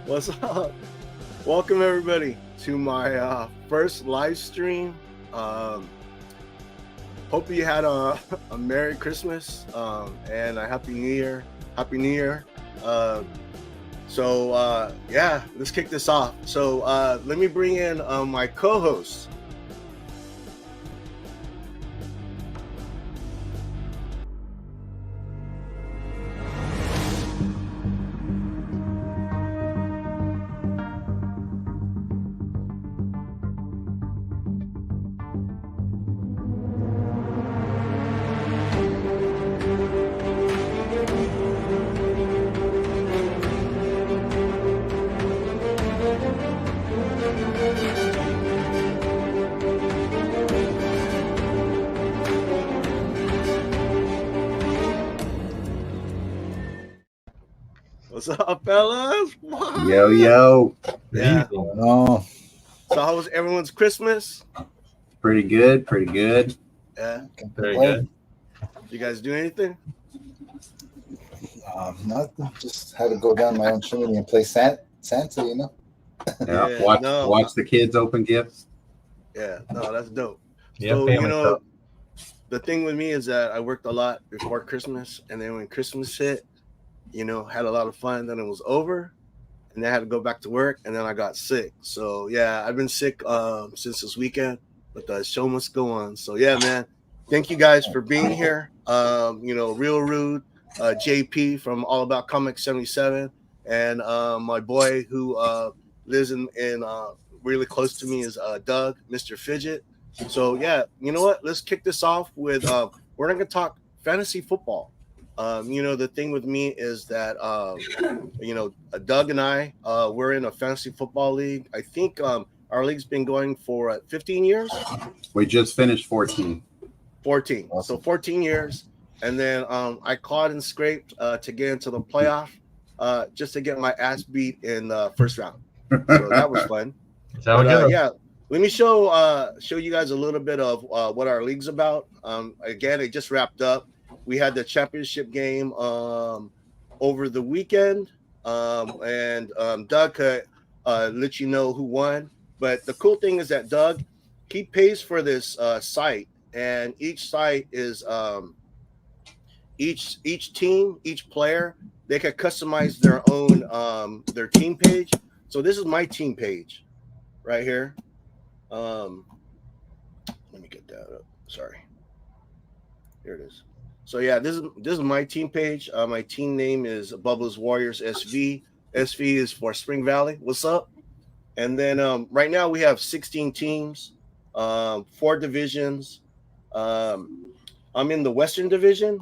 What's up? Welcome everybody to my first live stream. Hope you had a Merry Christmas and a Happy New Year. Happy New Year. Yeah, let's kick this off. So let me bring in my co-host. What's up, fellas? What? Yo. Yeah. Oh, So how was everyone's Christmas? Pretty good. Yeah. very good. You guys do anything? Nothing. Just had to go down my own chimney and play Santa. You know. Yeah. Yeah, Watch the kids open gifts. Yeah, no, that's dope. Yeah, So, family stuff. the thing with me is that I worked a lot before Christmas, and then when Christmas hit, had a lot of fun. Then it was over, and then I had to go back to work, and then I got sick. So, yeah, I've been sick since this weekend, but the show must go on. So, yeah, man, thank you guys for being here. Real Rude, JP from All About Comics 77, and my boy who lives in really close to me is Doug, Mr. Fidget. So yeah, you know what? Let's kick this off with we're not gonna talk fantasy football. The thing with me is that Doug and I we're in a fantasy football league. I think our league's been going for 15 years. We just finished 14. 14. Awesome. So 14 years. And then I clawed and scraped to get into the playoff just to get my ass beat in the first round. So that was fun. Is that what But, yeah, let me show you guys a little bit of what our league's about. Again, it just wrapped up. We had the championship game over the weekend, and Doug could let you know who won. But the cool thing is that Doug, he pays for this site, and each site is each team, each player, they could customize their own their team page. So this is my team page right here. Let me get that up. Sorry. Here it is. So yeah, this is my team page. My team name is Bubbles Warriors SV. SV is for Spring Valley. What's up? And then right now we have 16 teams, 4 divisions. I'm in the Western Division,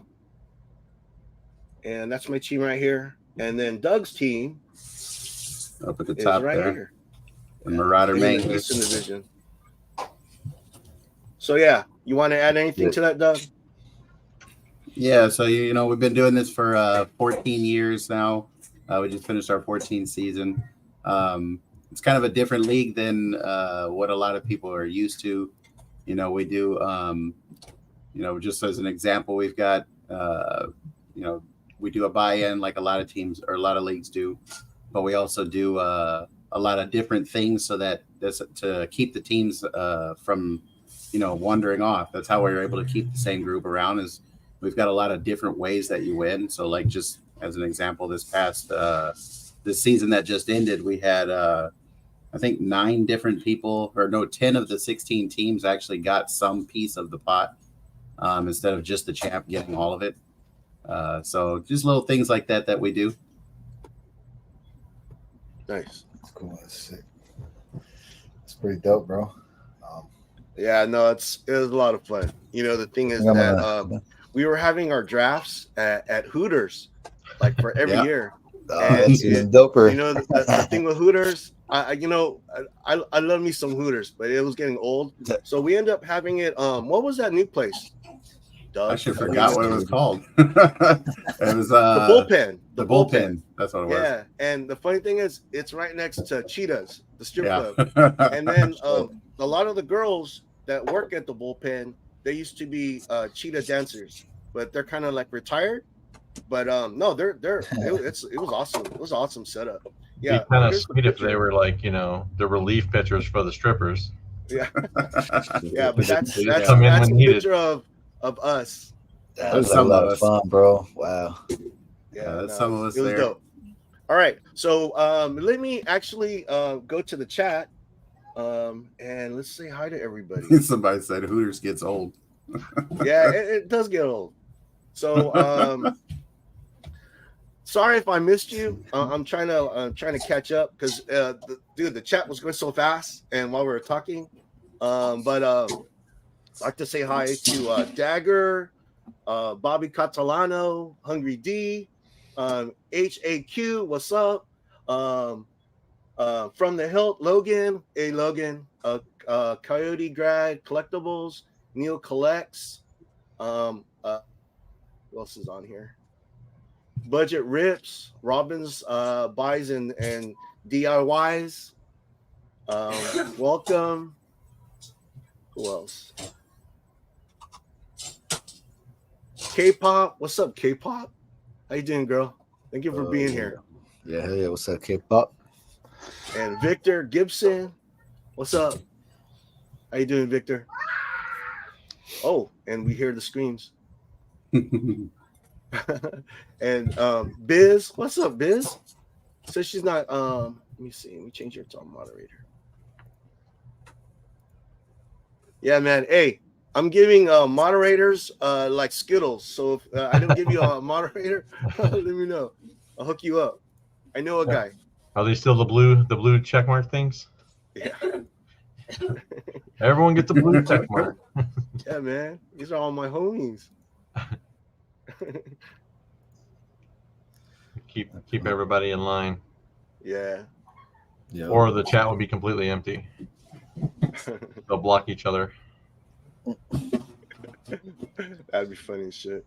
and that's my team right here. And then Doug's team Up at the is top right there. here. The Marauder In Main. the Eastern Division. So yeah, you want to add anything to that, Doug? Yeah, so we've been doing this for 14 years now. We just finished our 14th season. It's kind of a different league than what a lot of people are used to. We do just as an example, we've got we do a buy-in like a lot of teams or a lot of leagues do, but we also do a lot of different things so that to keep the teams from wandering off. That's how we're able to keep the same group around. Is we've got a lot of different ways that you win. So like just as an example, this season that just ended, we had I think 9 different people, or no, 10 of the 16 teams actually got some piece of the pot instead of just the champ getting all of it. So just little things like that we do. Nice. That's cool. That's sick. It's pretty dope, bro. Yeah, no, it was a lot of fun. The thing is that we were having our drafts at Hooters, like for every year. That's even doper. The thing with Hooters, I love me some Hooters, but it was getting old. So we ended up having it. What was that new place? Doug? I should forgot what it was called. It was the bullpen. The bullpen. That's what it was. Yeah, and the funny thing is, it's right next to Cheetahs, the strip club. Yeah. And then a lot of the girls that work at the bullpen, they used to be cheetah dancers, but they're kind of like retired. But no, it was awesome. It was an awesome setup. Yeah, Be kind of here's the sweet if picture. they were like, the relief pitchers for the strippers. Yeah, yeah, but that's They just come in a when needed. picture of us. That There's was like a some lot of of us. fun, bro. Wow. Yeah, that's no, some of us it was there. dope. All right, so let me actually go to the chat, and let's say hi to everybody. Somebody said Hooters gets old. Yeah, it does get old. So sorry if I missed you. I'm trying to catch up because the chat was going so fast, and while we were talking, but I'd like to say hi to Dagger, Bobby Catalano, Hungry D, HAQ. What's up? From the Hilt, Logan, Logan, Coyote Grad Collectibles, Neil Collects. Who else is on here? Budget Rips, Robbins buys and DIYs. Welcome. Who else? K-pop. What's up, K-pop? How you doing, girl? Thank you for being here. Yeah, hell yeah. What's up, K-pop? And Victor Gibson. What's up? How you doing, Victor? Oh, and we hear the screams. And Biz, what's up, Biz? Says she's not. Let me see. Let me change her to a moderator. Yeah, man. Hey, I'm giving moderators like Skittles. So if I don't give you a moderator, let me know. I'll hook you up. I know a guy. Are they still the blue check mark things? Yeah. Everyone gets a blue check mark. Yeah, man. These are all my homies. Keep everybody in line. Yeah. Or the chat will be completely empty. They'll block each other. That'd be funny as shit.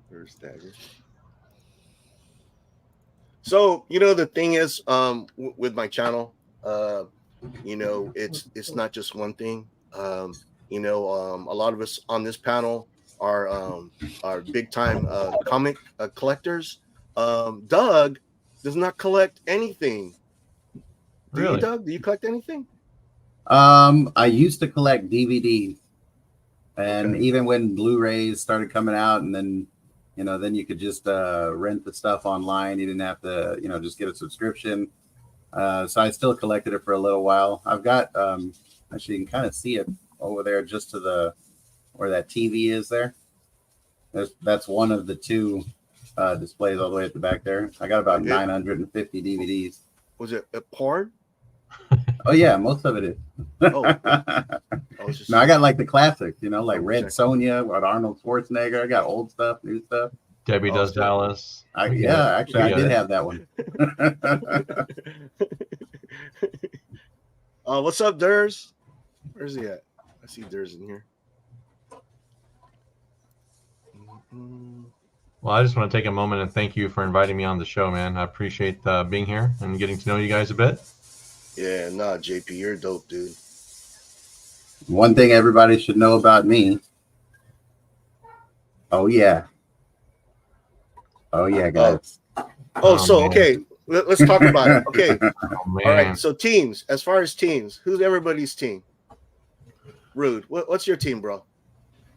Where's Dagger? So, the thing is, with my channel, it's not just one thing. A lot of us on this panel are big time comic collectors. Doug does not collect anything. Do Really? you, Doug? Do you collect anything? I used to collect DVDs, and even when Blu-rays started coming out, and then then you could just rent the stuff online. You didn't have to just get a subscription. So I still collected it for a little while. I've got actually you can kind of see it over there just to where that TV is there. That's one of the two displays all the way at the back there. I got about 950 DVDs. Was it a porn? Oh yeah, most of it is. Oh, no, I got like the classics, like Red Sonja with Arnold Schwarzenegger. I got old stuff, new stuff. Debbie Does Dallas. Actually, I did have that one. What's up, Durs? Where's he at? I see Durs in here. Well, I just want to take a moment and thank you for inviting me on the show, man. I appreciate being here and getting to know you guys a bit. Yeah, nah, JP, you're dope, dude. One thing everybody should know about me. Oh yeah, guys. Okay. Let's talk about it. Okay. Oh, all right. So teams. As far as teams, who's everybody's team? Rude. What's your team, bro?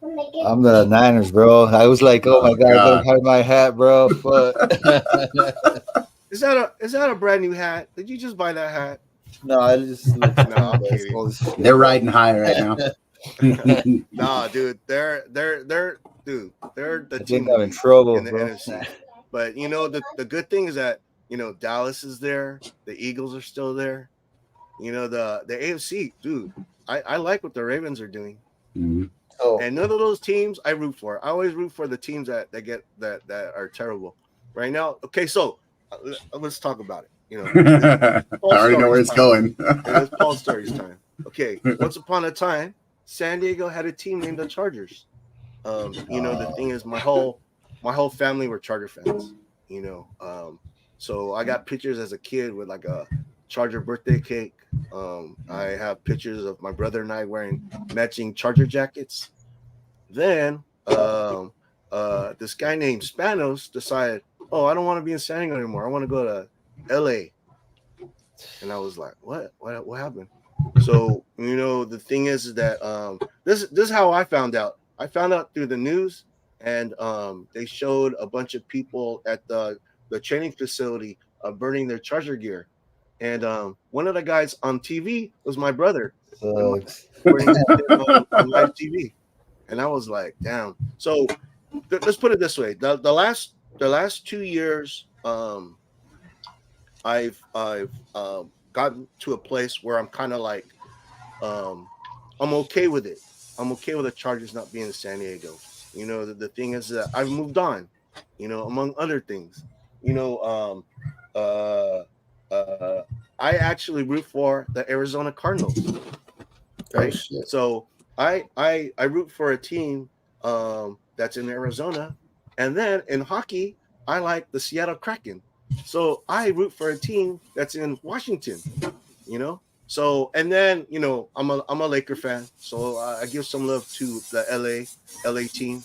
I'm the Niners, bro. I was like, oh my god, I better hide my hat, bro. But Is that a brand new hat? Did you just buy that hat? No, I just no, I'm kidding. They're riding high right now. Nah, dude, they're the team I'm in trouble, in the bro. NFC. But the good thing is that Dallas is there, the Eagles are still there. The AFC, dude. I like what the Ravens are doing. Mm-hmm. Oh. And none of those teams I root for. I always root for the teams that are terrible. Right now, okay, so let's talk about it. I already know where it's going. It's Paul Story's time. Okay, once upon a time, San Diego had a team named the Chargers. The thing is, my whole family were Charger fans. So I got pictures as a kid with like a Charger birthday cake. I have pictures of my brother and I wearing matching Charger jackets. Then this guy named Spanos decided, oh, I don't want to be in San Diego anymore. I want to go to LA. And I was like, what happened? So, the thing is that this is how I found out. I found out through the news, and they showed a bunch of people at the training facility burning their Charger gear. And one of the guys on TV was my brother. Sucks. On live TV. And I was like, damn. So let's put it this way. The last 2 years, I've gotten to a place where I'm kind of like, I'm okay with it. I'm okay with the Chargers not being in San Diego. The thing is that I've moved on, among other things. I actually root for the Arizona Cardinals. Right. Oh, so I root for a team that's in Arizona. And then in hockey, I like the Seattle Kraken. So I root for a team that's in Washington, So, and then, I'm a Laker fan. So I give some love to the LA team,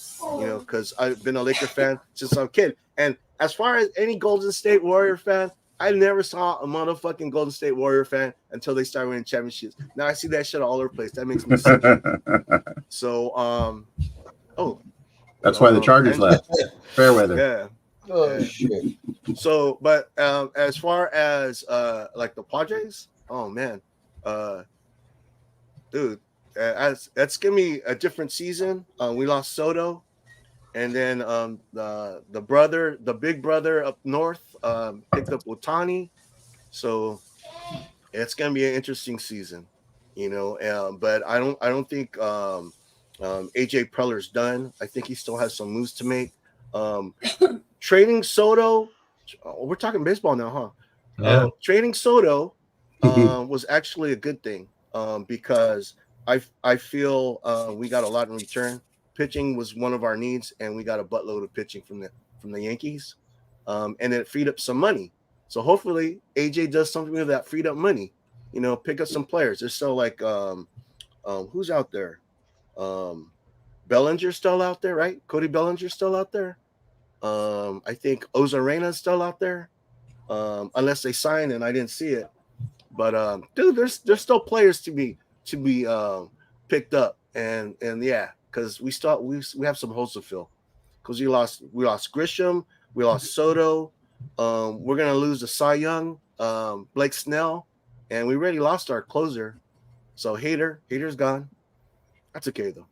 because I've been a Laker fan since I'm a kid. And as far as any Golden State Warrior fan, I never saw a motherfucking Golden State Warrior fan until they started winning championships. Now I see that shit all over the place. That makes me sick. So, that's why the Chargers left. Fair weather. Yeah. Oh shit. So, but as far as like the Padres, oh man, dude, that's gonna be a different season. We lost Soto, and then the big brother up north picked up Otani, so it's gonna be an interesting season, But I don't think AJ Preller's done. I think he still has some moves to make. Trading Soto, we're talking baseball now, huh? Yeah. Trading Soto was actually a good thing because I feel we got a lot in return. Pitching was one of our needs, and we got a buttload of pitching from the Yankees, and it freed up some money. So hopefully AJ does something with that freed up money. Pick up some players. There's still like who's out there? Bellinger's still out there, right? Cody Bellinger's still out there. I think Ozarena's still out there, unless they sign and I didn't see it. But dude, there's still players to be picked up, and yeah, because we have some holes to fill. Because we lost Grisham, we lost Soto, we're gonna lose the Cy Young, Blake Snell, and we already lost our closer. So Hader's gone. That's okay though.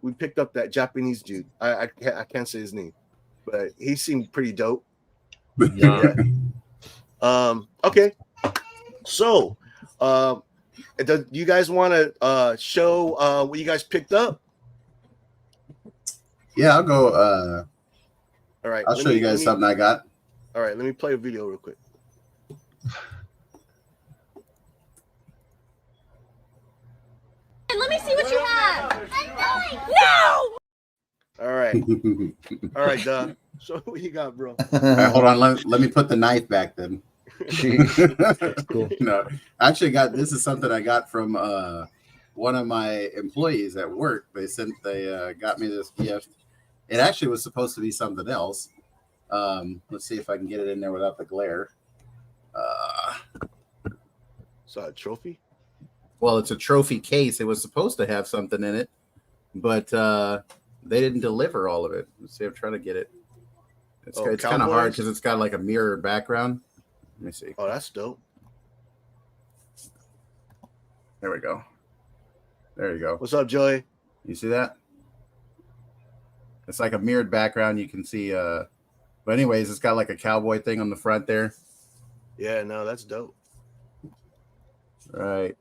We picked up that Japanese dude. I can't say his name, but he seemed pretty dope. Yeah. Okay. So, do you guys want to show what you guys picked up? Yeah, I'll go. All right. I'll show you guys something I got. All right. Let me play a video real quick. Let me see what you have. No! All right, Duh. So what you got, bro? hold on. Let me put the knife back then. That's cool. No, I actually this is something I got from one of my employees at work. They got me this gift. It actually was supposed to be something else. Let's see if I can get it in there without the glare. So a trophy? Well, it's a trophy case. It was supposed to have something in it, but they didn't deliver all of it. Let's see. I'm trying to get it. It's kind of hard because it's got like a mirrored background. Let me see. Oh, that's dope. There we go. There you go. What's up, Joey? You see that? It's like a mirrored background. You can see. But anyways, it's got like a cowboy thing on the front there. Yeah, no, that's dope. Right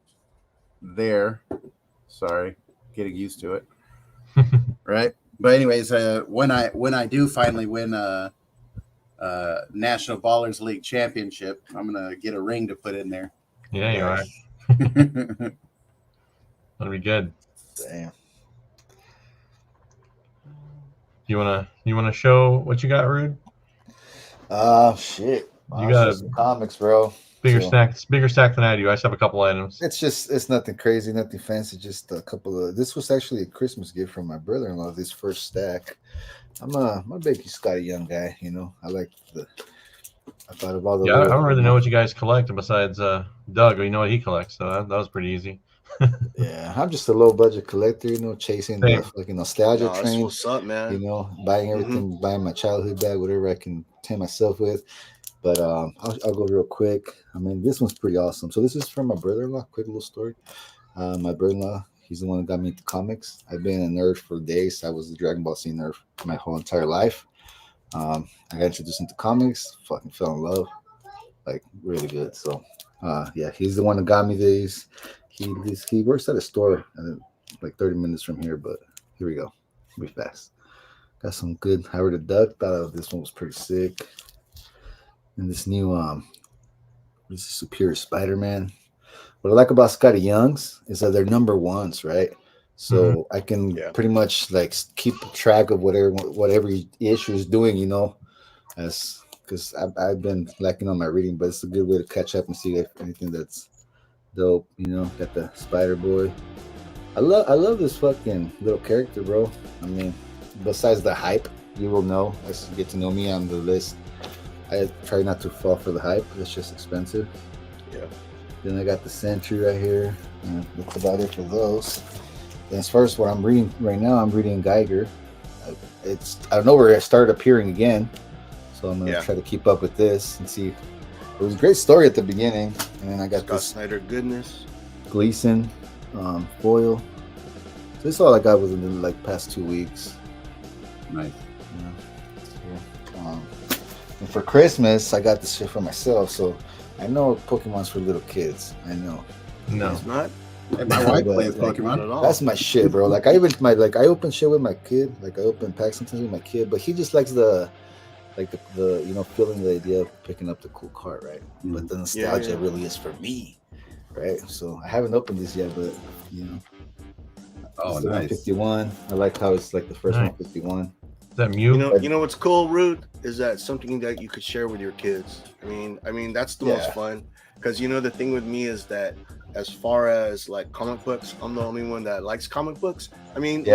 there. Sorry, getting used to it. Right. But anyways, when I do finally win National Ballers League championship, I'm gonna get a ring to put in there. Yeah, you are. That'll be good. Damn. You wanna show what you got, Rude? Shit. You got some comics, bro. Bigger So, stack than I do. I just have a couple items. it's nothing crazy, nothing fancy. Just a couple of. This was actually a Christmas gift from my brother-in-law. This first stack. I'm a big Scotty Young guy. You know, I thought of all the Yeah, I little, don't really know what you guys collect besides Doug. You know what he collects, so that was pretty easy. Yeah, I'm just a low budget collector. You know, chasing the Same. fucking nostalgia No, that's train. what's up, man. You know, buying everything, buying my childhood bag, whatever I can tame myself with. But I'll go real quick. I mean, this one's pretty awesome. So this is from my brother-in-law. Quick little story. My brother-in-law, he's the one that got me into comics. I've been a nerd for days. I was a Dragon Ball Z nerd my whole entire life. I got introduced into comics. Fucking fell in love. Like really good. So yeah, he's the one that got me these. He works at a store like 30 minutes from here. But here we go. Be fast. Got some good Howard the Duck. Thought this one was pretty sick. And this new this is Superior Spider-Man. What I like about Scotty Young's is that they're number ones, right? So I can pretty much like keep track of whatever issue is doing, you know, as because I've been lacking on my reading, but it's a good way to catch up and see if anything that's dope, you know. Got the Spider Boy. I love this fucking little character, bro. I mean, besides the hype, you will know as you get to know me on the list. I try not to fall for the hype. It's just expensive. Yeah. Then I got the Sentry right here. And that's about it for those. And as far as what I'm reading right now, I'm reading Geiger. I don't know where it started appearing again. So I'm going to try to keep up with this and see. It was a great story at the beginning. And then I got Scott this Snyder goodness. Gleason foil. So this is all I got within the like past 2 weeks. Nice. Yeah. And for Christmas, I got this shit for myself. So I know Pokemon's for little kids. I know. No. It's not. Hey, my wife plays Not Pokemon. at all. That's my shit, bro. Like I open shit with my kid. Like I open packs sometimes with my kid, but he just likes the you know, feeling the idea of picking up the cool card, right? But the nostalgia really is for me, right? So I haven't opened this yet, but you know. Oh, it's the nice. 151. I like how it's like the first 151. Is that Mew? You know what's cool, Rude, is that something that you could share with your kids. I mean that's the most fun, because you know the thing with me is that as far as like comic books, I'm the only one that likes comic books. I mean,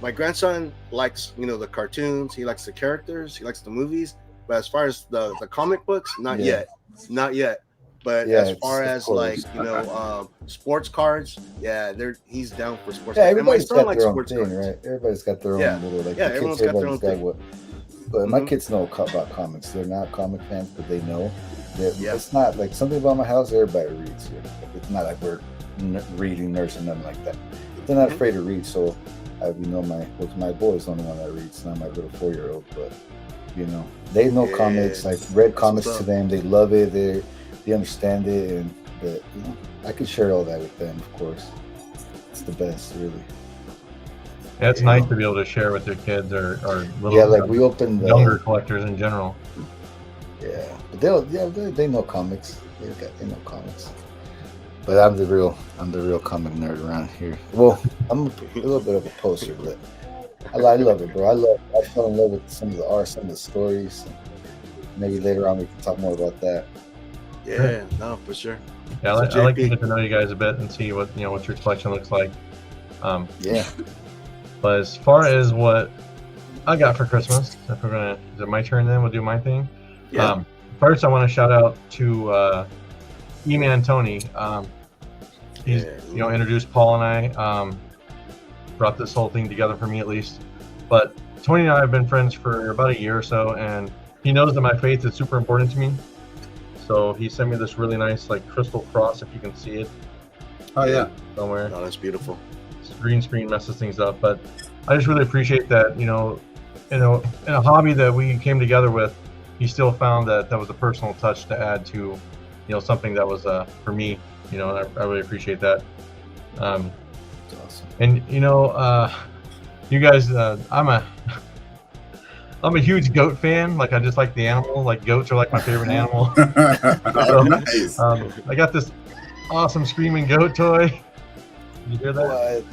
my grandson likes, you know, the cartoons, he likes the characters, he likes the movies, but as far as the comic books, not yet. But as far as like, you know, sports cards, he's down for sports cards. And my son likes sports cards, right? Everybody's got their own little like everyone's got their own thing. But my kids know about comics. They're not comic fans, but they know. It's not like something about my house. Everybody reads here. It's not like we're reading nerds or nothing like that. They're not afraid to read. So you know, my boy's the only one that reads, not my little 4-year-old. But you know, they know comics. Like read comics to them. They love it. They understand it, and you know, I could share all that with them. Of course, it's the best, really. Yeah, it's nice to be able to share with your kids or little like we opened younger collectors in general. Yeah, but they know comics. They know comics. But I'm the real comic nerd around here. Well, I'm a little bit of a poster, but I love it, bro. I fell in love with some of the art, some of the stories. Maybe later on we can talk more about that. Yeah, no, for sure. Yeah, I like to get to know you guys a bit and see what your collection looks like. But as far as what I got for Christmas, is it my turn then? We'll do my thing. Yeah. First, I want to shout out to E-Man Tony. He's introduced Paul and I, brought this whole thing together for me at least. But Tony and I have been friends for about a year or so, and he knows that my faith is super important to me. So he sent me this really nice like crystal cross, if you can see it. Oh yeah, somewhere. Oh, that's beautiful. Green screen messes things up, but I just really appreciate that. In a hobby that we came together with, he still found that was a personal touch to add to, something that was for me. And I really appreciate that. That's awesome. And you guys, I'm a huge goat fan. Like I just like the animal. Like goats are like my favorite animal. Nice. I got this awesome screaming goat toy. You hear that? What?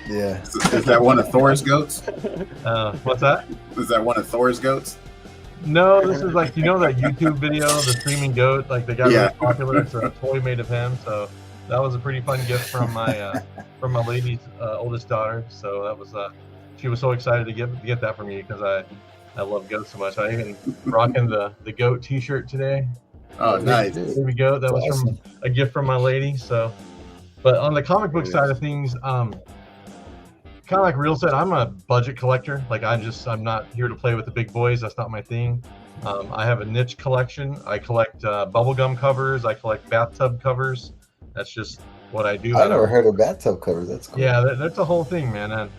Yeah. Is that one of Thor's goats? What's that? Is that one of Thor's goats? No, this is like, that YouTube video, the screaming goat, like they got really popular. It's a toy made of him. So that was a pretty fun gift from my lady's oldest daughter. So that was she was so excited to get that for me because I love goats so much. I even rocking the goat T-shirt today. Oh, nice. Baby goat. That was awesome. from a gift from my lady. So, but on the comic book side of things, kind of like Real said, I'm a budget collector. Like I'm not here to play with the big boys. That's not my thing. I have a niche collection. I collect bubblegum covers. I collect bathtub covers. That's just what I do. I never heard of bathtub covers. That's cool. Yeah, that's a whole thing, man. And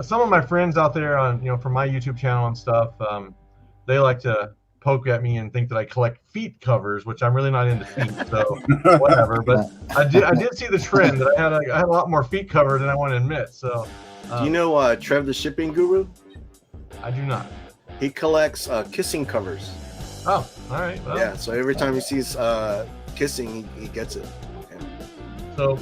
some of my friends out there on, from my YouTube channel and stuff, they like to poke at me and think that I collect feet covers, which I'm really not into feet, so whatever. But I did see the trend that I had a lot more feet covered than I want to admit. So, do you know Trev the shipping guru? I do not. He collects kissing covers. Oh, all right. Well, yeah, so every time he sees kissing, he gets it. Yeah. So,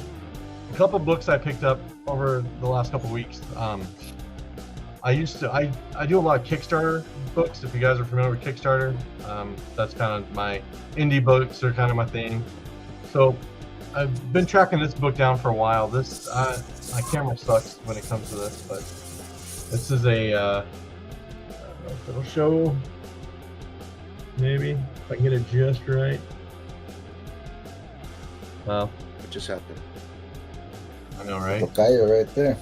a couple books I picked up over the last couple weeks. I do a lot of Kickstarter books. If you guys are familiar with Kickstarter, that's kind of my indie books are kind of my thing. So I've been tracking this book down for a while. This my camera sucks when it comes to this, but this is a I don't know if it'll show. Maybe if I can get it just right. Wow, What just happened? I know, right? Papaya right there.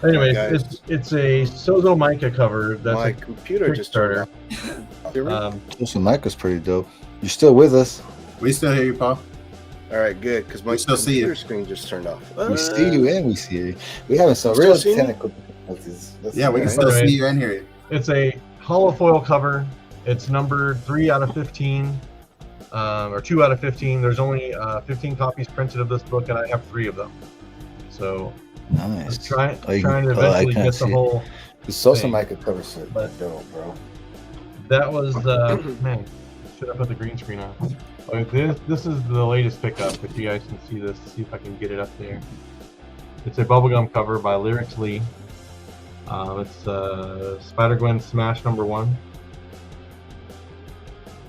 Anyways, Guys. it's a Sozo Mica cover. That's My a computer just turned Kickstarter. off. Hear me? This Micah's pretty dope. You're still with us. We still hear you, Paul. All right, good, because my We still see computer you. screen just turned off. We see you and we see you. We having some You real still see me? technical difficulties. Yeah, we can Right. still see you and hear you. It's a hollow foil cover. It's numbered 3 out of 15, or 2 out of 15. There's only 15 copies printed of this book, and I have 3 of them. So I'm Nice. trying Oh, you- to I eventually can't get the see it. whole. The Sosa thing. Micah cover shit. But- Dope, bro. That was man. Should I put the green screen on? Okay, this is the latest pickup. If you guys can see this, see if I can get it up there. It's a bubblegum cover by Lyrics Lee. It's Spider-Gwen Smash #1.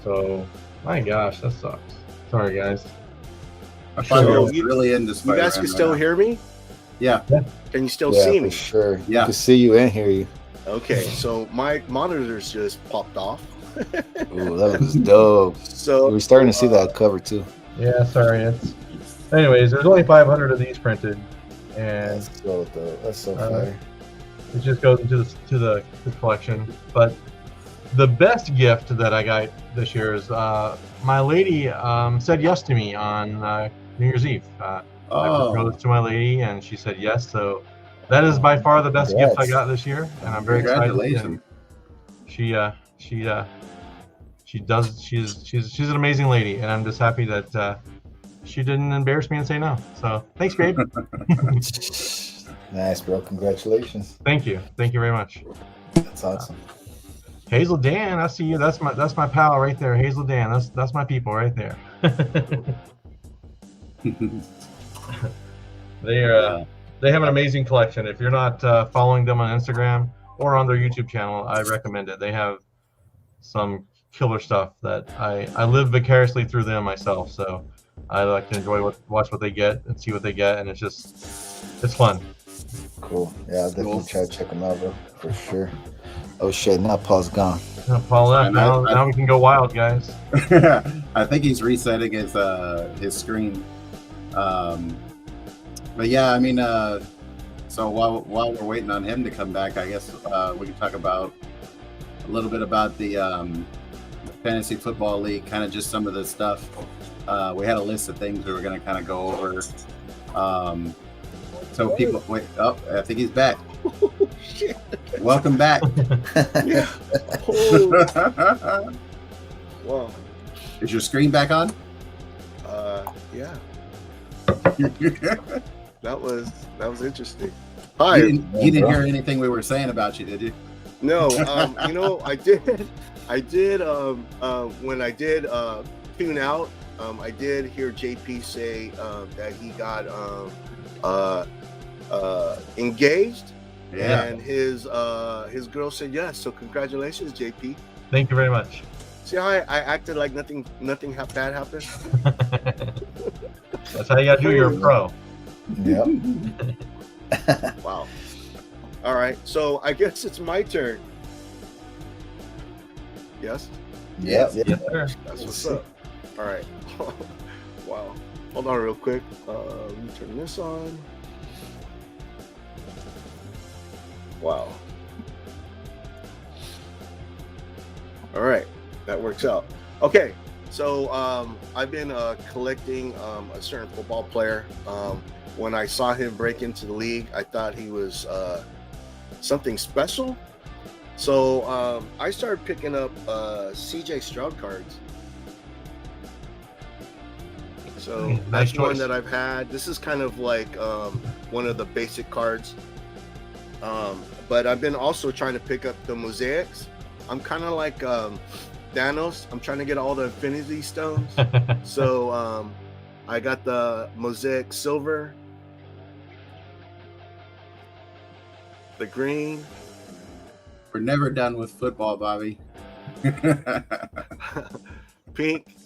So, my gosh, that sucks. Sorry, guys. I finally So was you- really into You Spider-Man guys can right still now. hear me? Yeah. Can you still Yeah, see for me? sure. Yeah. You can see you and hear you. Okay, so my monitors just popped off. Ooh, that was dope. So We're starting to see that cover too. Yeah, sorry. Anyways, there's only 500 of these printed, and That's so dope. That's so Uh, fire. it just goes into the collection. But the best gift that I got this year is my lady said yes to me on New Year's Eve. I Oh, proposed to my lady, and she said yes. So that is by far the best gift I Congrats. got this year, and I'm very excited. congratulations. And she's an amazing lady, and I'm just happy that she didn't embarrass me and say no. So thanks, babe. Nice, bro. Congratulations. Thank you very much. That's awesome. Hazel Dan, I see you. That's my pal right there. Hazel Dan, that's my people right there. They have an amazing collection. If you're not following them on Instagram or on their YouTube channel, I recommend it. They have some killer stuff that I live vicariously through them myself. So I like to watch what they get and see what they get, and it's fun. Cool. Yeah, I'll definitely Cool. try to check them out, bro. For sure. Oh shit! Now Paul's gone. Paul left. Now I- now we can go wild, guys. I think he's resetting his screen. But yeah, I mean, so while we're waiting on him to come back, I guess we can talk about a little bit about the fantasy football league, kind of just some of the stuff. We had a list of things we were going to kind of go over. So people, wait, oh, I think he's back. shit. Welcome back. Yeah. Oh, wow. Is your screen back on? Yeah. you That was interesting. Hi. didn't hear anything we were saying about you, did you? No, I did when I did tune out, I did hear JP say that he got engaged, Yeah. and his girl said yes. So congratulations, JP. Thank you very much. See how I acted like nothing bad happened? That's how you gotta do. You're a pro. Yep. Wow. All right. So I guess it's my turn. Yes. Yep. Yes, sir. That's what's up. All right. Wow. Hold on real quick. Let me turn this on. Wow. All right. That works out. Okay. So I've been collecting a certain football player. When I saw him break into the league, I thought he was something special. So I started picking up CJ Stroud cards. So Nice that's one choice. that I've had. This is kind of like one of the basic cards. But I've been also trying to pick up the mosaics. I'm kind of like Thanos. I'm trying to get all the Infinity Stones. So I got the mosaic silver, the green, We're never done with football, Bobby. pink,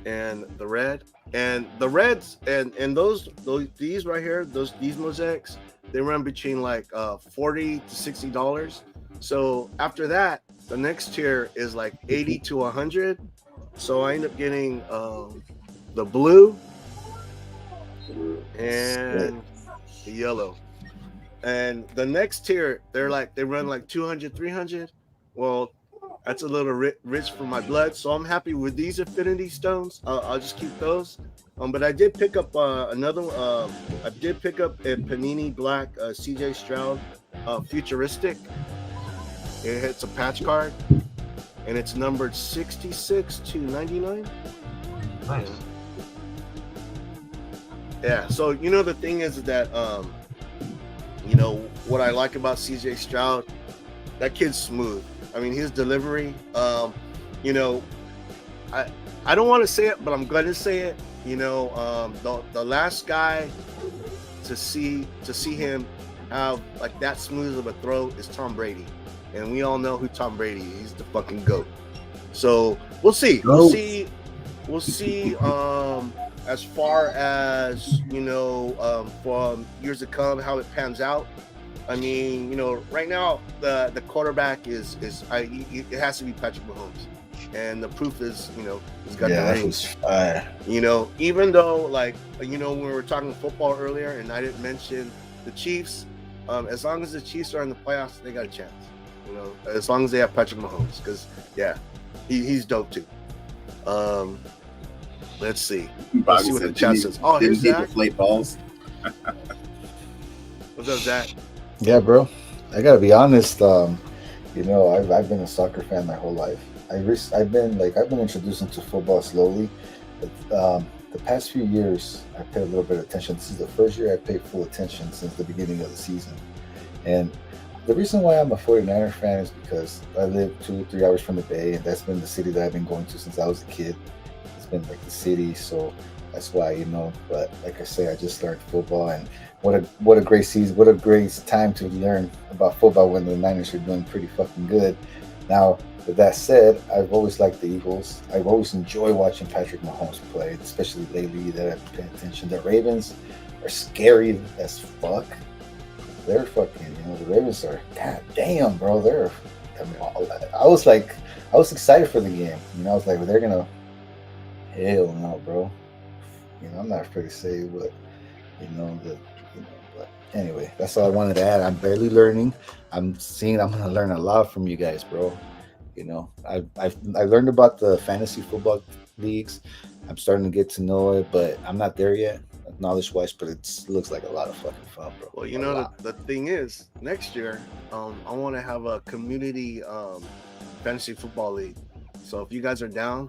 and the red. And the reds and those these right here, these mosaics, they run between like $40 to $60. So after that, the next tier is like 80 to 100. So I end up getting the blue and the yellow. And the next tier, they run like 200, 300. Well, that's a little rich for my blood. So I'm happy with these Infinity Stones. I'll just keep those. But I did pick up another. I did pick up a Panini Black CJ Stroud Futuristic. It's a patch card, and it's numbered 66 to 99. Nice. Yeah. So the thing is that what I like about CJ Stroud, that kid's smooth. I mean, his delivery. I don't want to say it, but I'm going to say it. The last guy to see him have like that smooth of a throw is Tom Brady, and we all know who Tom Brady is. He's the fucking GOAT. So we'll see. We'll see. As far as from years to come, how it pans out. I mean, right now the quarterback is it has to be Patrick Mahomes, and the proof is he's got the rings. Fire. Even though when we were talking football earlier, and I didn't mention the Chiefs, as long as the Chiefs are in the playoffs, they got a chance. As long as they have Patrick Mahomes, because he's dope too. Let's see. Let's see what the chat says. Oh, here's Zach. Deflate balls. What's up, Zach? Yeah, bro. I gotta be honest. I've been a soccer fan my whole life. I've been introduced into football slowly, but the past few years I paid a little bit of attention. This is the first year I paid full attention since the beginning of the season, and the reason why I'm a 49er fan is because I live 2-3 hours from the Bay, and that's been the city that I've been going to since I was a kid. It's been like the city, so that's why, but like I say, I just learned football, and what a great season, what a great time to learn about football when the Niners are doing pretty fucking good. Now, with that said, I've always liked the Eagles. I've always enjoyed watching Patrick Mahomes play, especially lately that I've paid attention. The Ravens are scary as fuck. They're fucking, the Ravens are, god damn, bro. I was excited for the game. I was like, well, they're gonna, hell no, bro. I'm not afraid to say what, but anyway, that's all I wanted to add. I'm barely learning. I'm gonna learn a lot from you guys, bro. I learned about the fantasy football leagues. I'm starting to get to know it, but I'm not there yet, knowledge wise, but it looks like a lot of fucking fun, bro. Well, the thing is, next year, I want to have a community fantasy football league. So if you guys are down,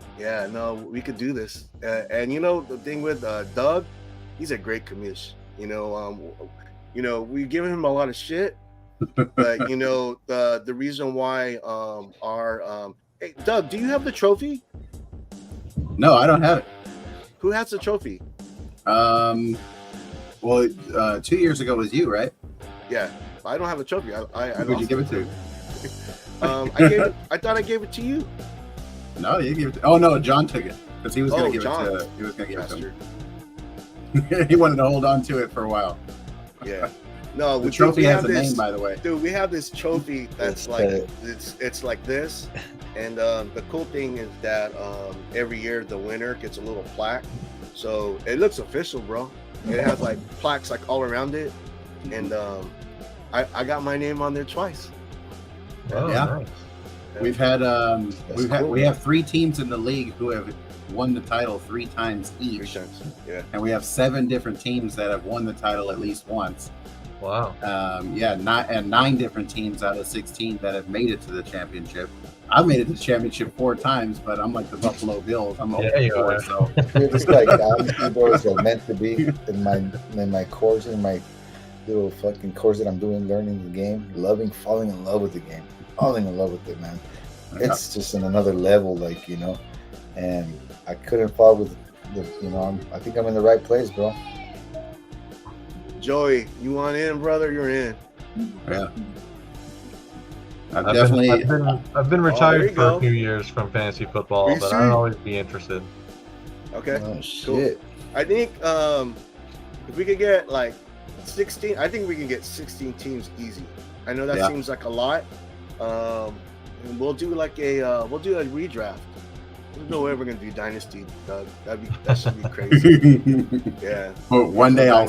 we could do this. And the thing with Doug, he's a great commish. We give him a lot of shit, but the reason why hey, Doug, do you have the trophy? No, I don't have it. Who has the trophy? Well, 2 years ago was you, right? Yeah, I don't have a trophy. Who'd you give it to? I thought I gave it to you. No, you gave it. Oh no, John took it because he was going to give John. it to. He was going to give it to him. He wanted to hold on to it for a while. Yeah. No, The trophy we has have a this, name, by the way. dude. We have this trophy that's That's like tight. it's like this, and the cool thing is that every year the winner gets a little plaque, so it looks official, bro. It has like plaques like all around it, and I got my name on there twice. Oh, Yeah. nice. We've had cool. we have 3 teams in the league who have won the title 3 times Three each, times. Yeah. and we have 7 different teams that have won the title at least once. Wow. 9 different teams out of 16 that have made it to the championship. I've made it to the championship 4 times, but I'm like the Buffalo Bills. I'm Yeah, you 0-4, are. so You're just like honestly, bro, it's like meant to be in my course, in my little fucking course that I'm doing, learning the game, falling in love with the game, falling in love with it, man. It's just in another level, like, you know, and I couldn't fall with the, you know, I think I'm in the right place, bro. Joey, you want in, brother? You're in. yeah. I've Definitely. been you retired for go. a few years from fantasy football, You but see? I'd always be interested. Okay. Oh shit. I think if we could get like 16, I think we can get 16 teams easy. I know that Yeah. seems like a lot. And we'll do like a redraft. There's no way we're gonna do dynasty, Doug. That should be crazy. Yeah. Well, one day I'll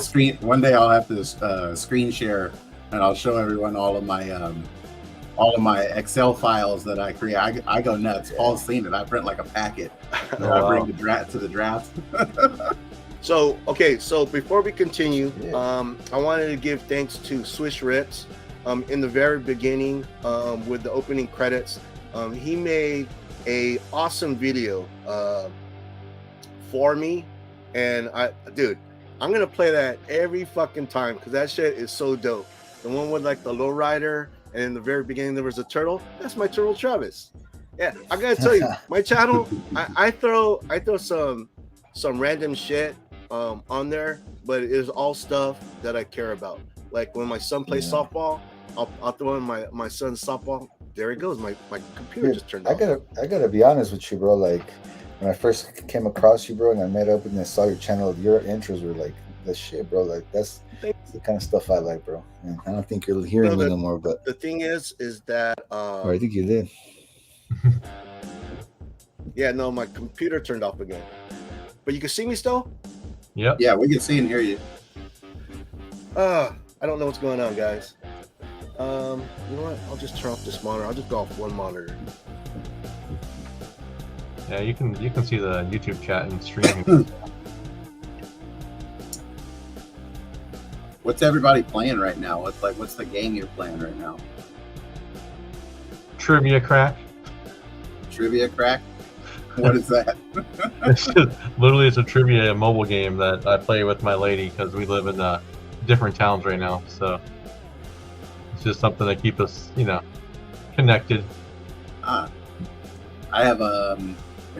have to screen share, and I'll show everyone all of my Excel files that I create. I go nuts. Paul's seen it. I print like a packet. And I bring the draft to the draft. So before we continue, Yeah. I wanted to give thanks to Swish Rips. In the very beginning, with the opening credits, he made a awesome video for me, and I'm gonna play that every fucking time because that shit is so dope. The one with like the lowrider, and in the very beginning there was a turtle. That's my turtle, Travis. Yeah, I gotta tell you, my channel, I throw some random shit on there, but it is all stuff that I care about. Like when my son plays softball, I'll throw in my son's softball. There it goes. My computer just turned off. I gotta be honest with you, bro. Like when I first came across you, bro, and I met up and I saw your channel, your intros were like the shit, bro. Like that's the kind of stuff I like, bro. And I don't think you're hearing me no more, but the thing is that or I think you did. yeah, no, my computer turned off again. But you can see me still? Yep. Yeah, we can see and hear you. I don't know what's going on, guys. You know what? I'll just turn off this monitor. I'll just go off one monitor. Yeah, you can see the YouTube chat and streaming. What's everybody playing right now? What's the game you're playing right now? Trivia crack. Trivia crack? What is that? It's a trivia mobile game that I play with my lady because we live in different towns right now. So it's just something to keep us, connected. I have a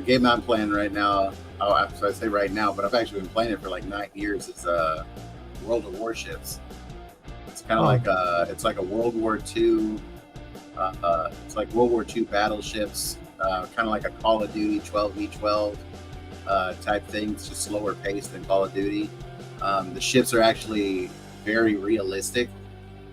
game I'm playing right now. Oh, so I say right now, but I've actually been playing it for like 9 years. It's World of Warships. It's kind of it's like a World War II. It's like World War II battleships. Kind of like a Call of Duty 12v12 type thing. It's just slower paced than Call of Duty. The ships are actually very realistic,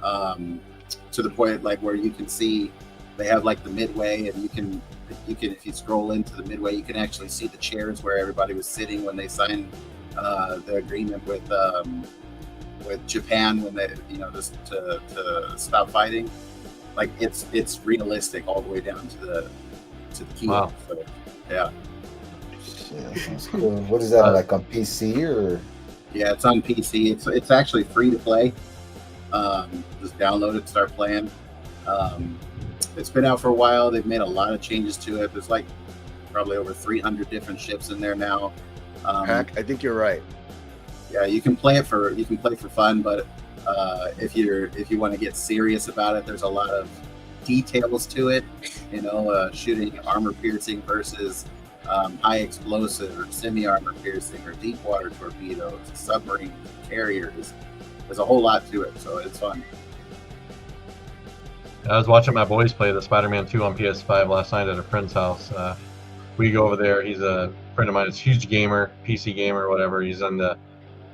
to the point like where you can see they have like the midway, and you can if you scroll into the midway, you can actually see the chairs where everybody was sitting when they signed the agreement with Japan when they just to stop fighting. Like it's realistic all the way down to the key. Wow. So, yeah. Yeah, that sounds cool. What is that, like on PC or? Yeah, it's on PC. It's actually free to play. Just download it, start playing. It's been out for a while. They've made a lot of changes to it. There's like probably over 300 different ships in there now. Hack, I think you're right. Yeah, you can play for fun, but if you want to get serious about it, there's a lot of details to it. Shooting armor piercing versus high explosive or semi armor piercing or deep water torpedoes, submarine carriers. There's a whole lot to it, so it's fun. I was watching my boys play the Spider-Man 2 on PS5 last night at a friend's house. We go over there. He's a friend of mine. He's a huge gamer, PC gamer, whatever. He's on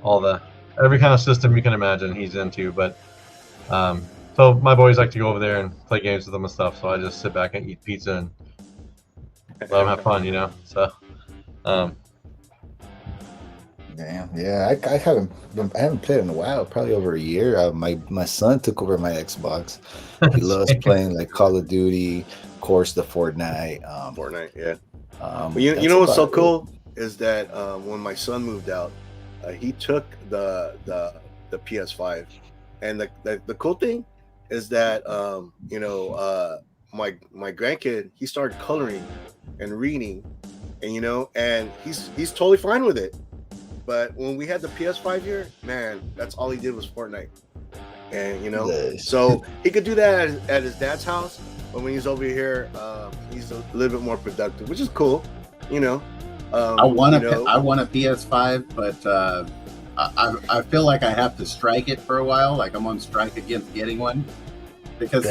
all the every kind of system you can imagine he's into. But so my boys like to go over there and play games with them and stuff. So I just sit back and eat pizza and let them have fun, So Damn, yeah, I haven't played in a while, probably over a year. My son took over my Xbox. He loves playing like Call of Duty, of course, the Fortnite. Fortnite, yeah. But that's you know what's so about it. cool is that when my son moved out, he took the PS5, and the cool thing is that my grandkid, he started coloring and reading, and he's totally fine with it. But when we had the PS5 here, man, that's all he did was Fortnite. And Nice. so he could do that at his dad's house, but when he's over here, he's a little bit more productive, which is cool. I want a PS5, but I feel like I have to strike it for a while. Like I'm on strike against getting one because,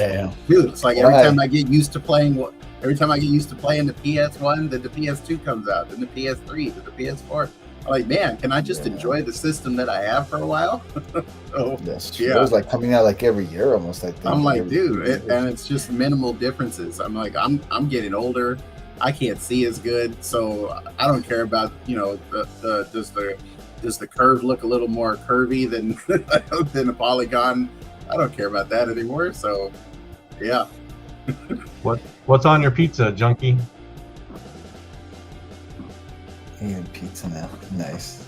dude, it's like every time I get used to playing the PS1, then the PS2 comes out, then the PS3, then the PS4. I'm like, man, can I just enjoy the system that I have for a while? So, That's true. It was like coming out like every year almost. I think. I'm like, dude, and it's just minimal differences. I'm like, I'm getting older. I can't see as good, so I don't care about does the curve look a little more curvy than a polygon? I don't care about that anymore. So, yeah. What's on your pizza, junkie? Eating pizza now. Nice.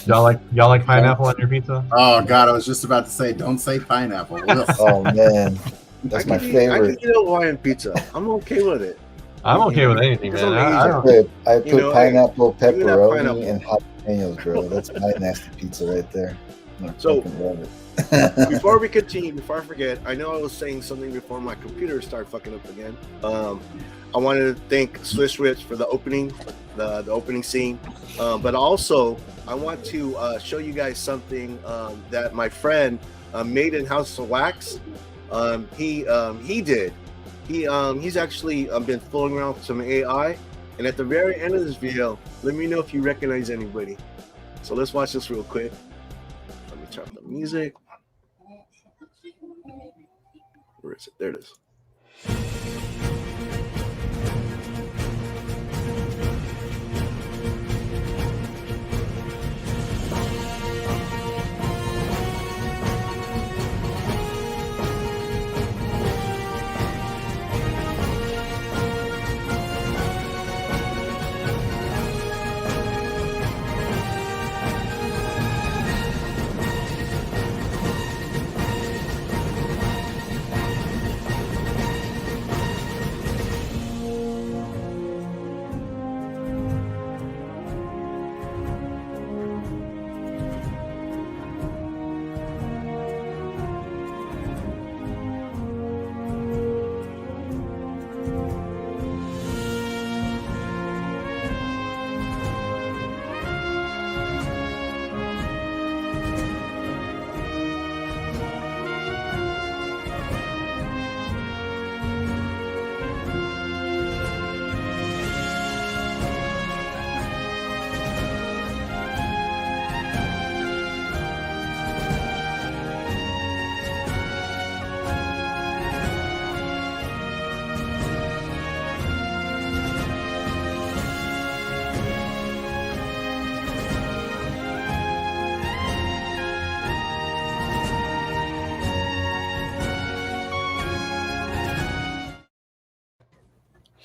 Y'all like pineapple on your pizza? Oh God, I was just about to say, don't say pineapple. Oh man, that's my favorite. I can eat Hawaiian pizza. I'm okay with it. I'm okay with anything, man. I put pineapple, pepperoni, pineapple. and jalapenos, bro. That's my nasty pizza right there. So, fucking love it. Before we continue, before I forget, I know I was saying something before my computer started fucking up again. I wanted to thank Swiss Rich for the opening, the opening scene. But also, I want to show you guys something that my friend made in House of Wax. He did. He's actually been fooling around with some AI. And at the very end of this video, let me know if you recognize anybody. So let's watch this real quick. Let me turn up the music. Where is it? There it is.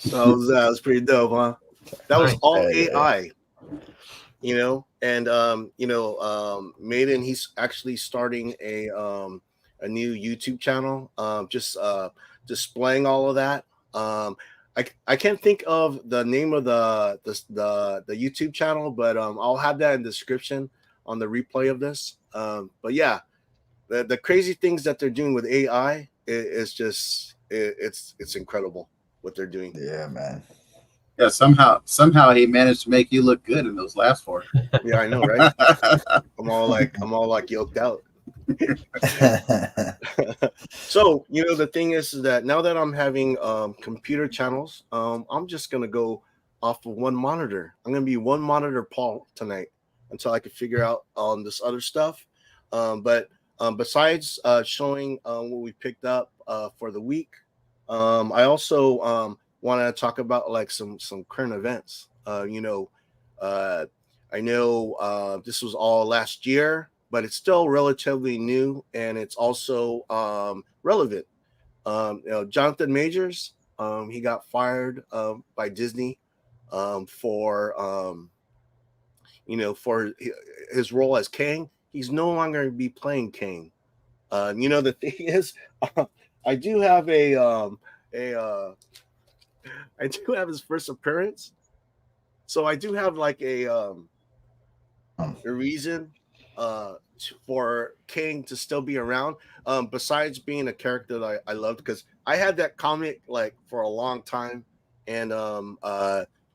So that was pretty dope, huh? That was all AI, and Maiden, he's actually starting a new YouTube channel, just displaying all of that. I can't think of the name of the YouTube channel, but I'll have that in the description on the replay of this. But yeah, the crazy things that they're doing with AI is just it's incredible what they're doing. Yeah, man. Yeah, somehow he managed to make you look good in those last four. Yeah, I know, right? I'm all like yoked out. So the thing is that now that I'm having computer channels, I'm just gonna go off of one monitor. I'm gonna be one monitor Paul tonight until I can figure out this other stuff. But besides showing what we picked up for the week, I also want to talk about like some current events. I know this was all last year, but it's still relatively new, and it's also relevant. Jonathan Majors, he got fired by Disney for for his role as Kang. He's no longer going to be playing Kang. The thing is, I do have I do have his first appearance, so I do have like a reason for Kang to still be around. Besides being a character that I loved, because I had that comic like for a long time, and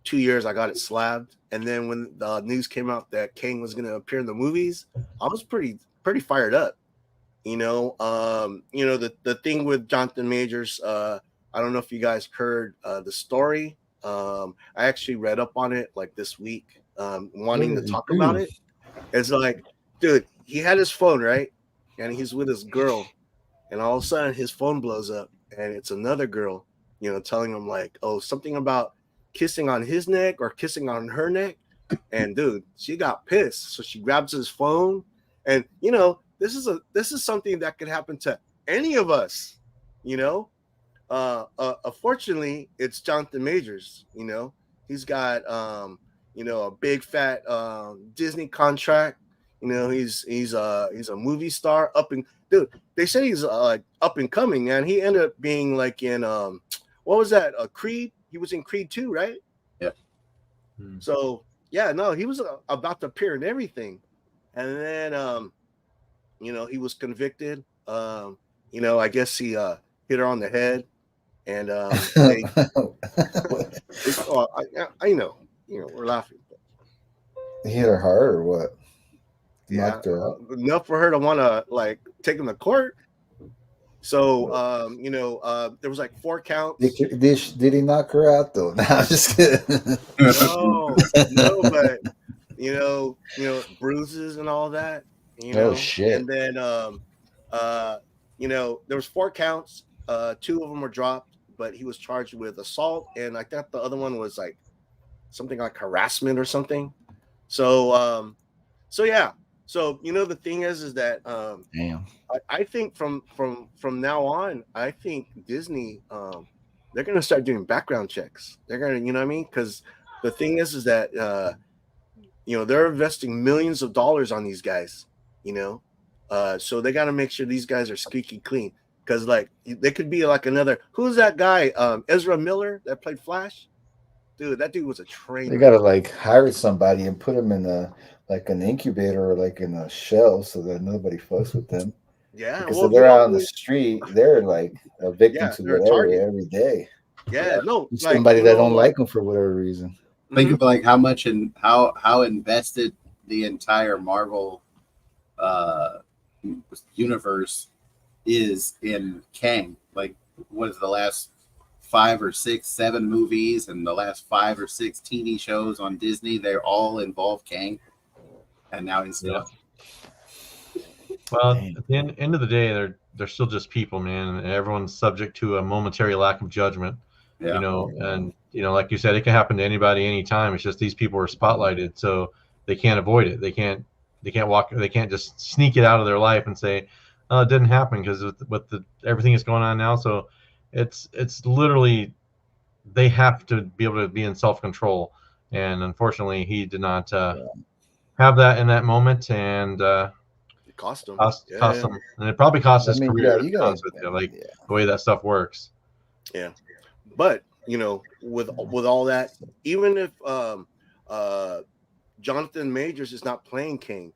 2 years I got it slabbed, and then when the news came out that Kang was going to appear in the movies, I was pretty fired up. The thing with Jonathan Majors, I don't know if you guys heard the story. I actually read up on it like this week, wanting to talk about it. It's like, dude, he had his phone, right? And he's with his girl, and all of a sudden his phone blows up, and it's another girl, telling him like, oh, something about kissing on his neck or kissing on her neck. And dude, she got pissed. So she grabs his phone, and this is something that could happen to any of us, Unfortunately, it's Jonathan Majors. He's got a big fat Disney contract. He's a movie star dude. They say he's like up and coming, and he ended up being like in what was that? Creed. He was in Creed 2, right? Yeah. So yeah, no, he was about to appear in everything, and then he was convicted. I guess he hit her on the head, and I know, we're laughing. He hit her hard or what? Yeah, Knocked her out. Enough for her to want to like take him to court. So there was like 4 counts. Did he knock her out though? No, I'm just kidding. No, but bruises and all that. Oh shit! And then there was 4 counts. 2 of them were dropped, but he was charged with assault, and I thought the other one was like something like harassment or something. So yeah. So the thing is that damn. I think from now on, I think Disney they're gonna start doing background checks. They're gonna, because the thing is that they're investing millions of dollars on these guys, so they got to make sure these guys are squeaky clean. Because like they could be like another, who's that guy? Ezra Miller that played Flash. Dude, that dude was a trainer. They gotta like hire somebody and put him in an incubator or like in a shell so that nobody fucks with them. Yeah, because if they're out on the street, they're like a victim to whatever every day. Yeah, no, somebody that don't like them for whatever reason. Think of like how much and how invested the entire Marvel universe is in Kang. Like, what is the last 5 or 6, 7 movies and the last 5 or 6 TV shows on Disney? They all involve Kang, and now he's Well, at the end of the day, they're still just people, man, and everyone's subject to a momentary lack of judgment. Yeah. And like you said, it can happen to anybody, anytime. It's just these people are spotlighted, so they can't avoid it. They can't just sneak it out of their life and say, "Oh, it didn't happen," because with everything that's going on now. So it's literally they have to be able to be in self-control, and unfortunately, he did not have that in that moment, and it cost him. Cost him, and it probably cost his career. The way that stuff works. Yeah, but with all that, even if Jonathan Majors is not playing Kang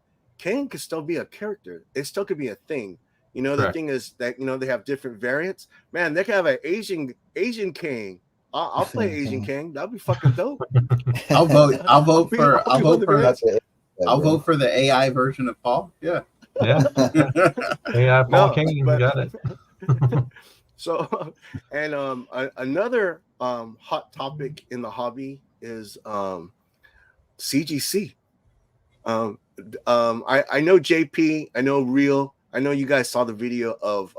could still be a character. It still could be a thing. The thing is that they have different variants. Man, they could have an Asian Kang. I'll play Asian Kang. That'd be fucking dope. I'll vote for the AI version of Paul. Yeah. AI Paul King, you got it. So, and another hot topic in the hobby is CGC. I know JP, I know Real, I know you guys saw the video of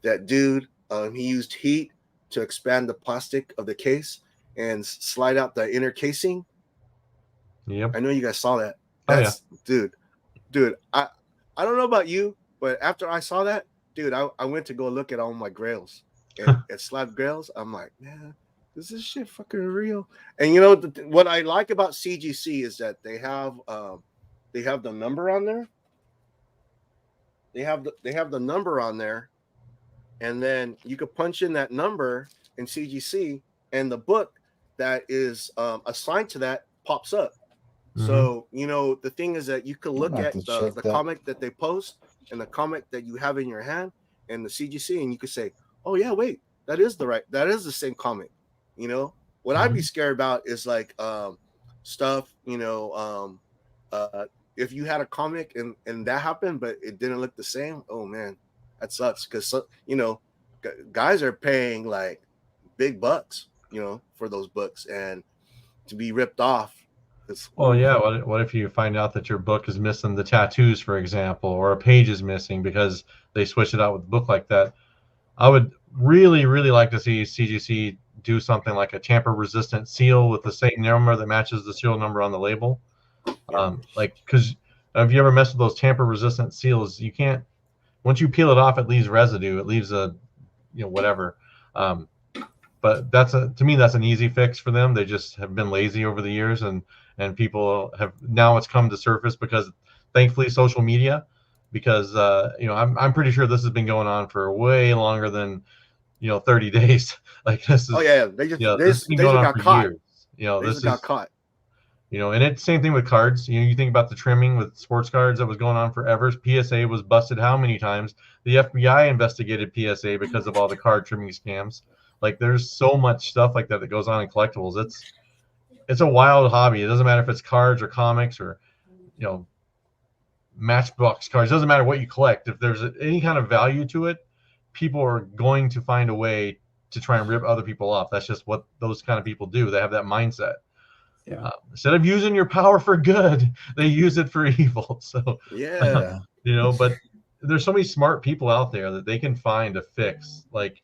that dude. He used heat to expand the plastic of the case and slide out the inner casing. Yep. I know you guys saw that. Oh, yeah. That's dude. I don't know about you, but after I saw that, dude, I went to go look at all my grails and at slab grails. I'm like, man, is this shit fucking real? And you know what I like about CGC is that they have the number on there. They have the number on there, and then you could punch in that number in CGC, and the book that is assigned to that pops up. So, you know, the thing is that you can look I'll have at to the check that. comic that they post and the comic that you have in your hand and the CGC, and you could say, oh yeah, wait, that is the same comic. You know, what I'd be scared about is like stuff, you know, if you had a comic and that happened, but it didn't look the same, oh man, that sucks. Because, you know, guys are paying like big bucks, you know, for those books, and to be ripped off. Well, yeah. What if you find out that your book is missing the tattoos, for example, or a page is missing because they switched it out with a book like that? I would really, really like to see CGC do something like a tamper-resistant seal with the same number that matches the serial number on the label. Like, because if you ever mess with those tamper-resistant seals, you can't. Once you peel it off, it leaves residue. It leaves a, you know, whatever. But to me, that's an easy fix for them. They just have been lazy over the years, and people have now it's come to surface because thankfully social media, because you know, I'm pretty sure this has been going on for way longer than, you know, 30 days. Like this is, oh yeah, they just this has been going on for caught. years. You know, They just got caught. You know, and it's same thing with cards. You know, you think about the trimming with sports cards that was going on forever. PSA was busted how many times? The FBI investigated PSA because of all the card trimming scams. Like, there's so much stuff like that goes on in collectibles. It's a wild hobby. It doesn't matter if it's cards or comics or, you know, Matchbox cards. It doesn't matter what you collect. If there's any kind of value to it, people are going to find a way to try and rip other people off. That's just what those kind of people do. They have that mindset. Yeah. Instead of using your power for good, they use it for evil. So Yeah. you know, but there's so many smart people out there that they can find a fix. Like,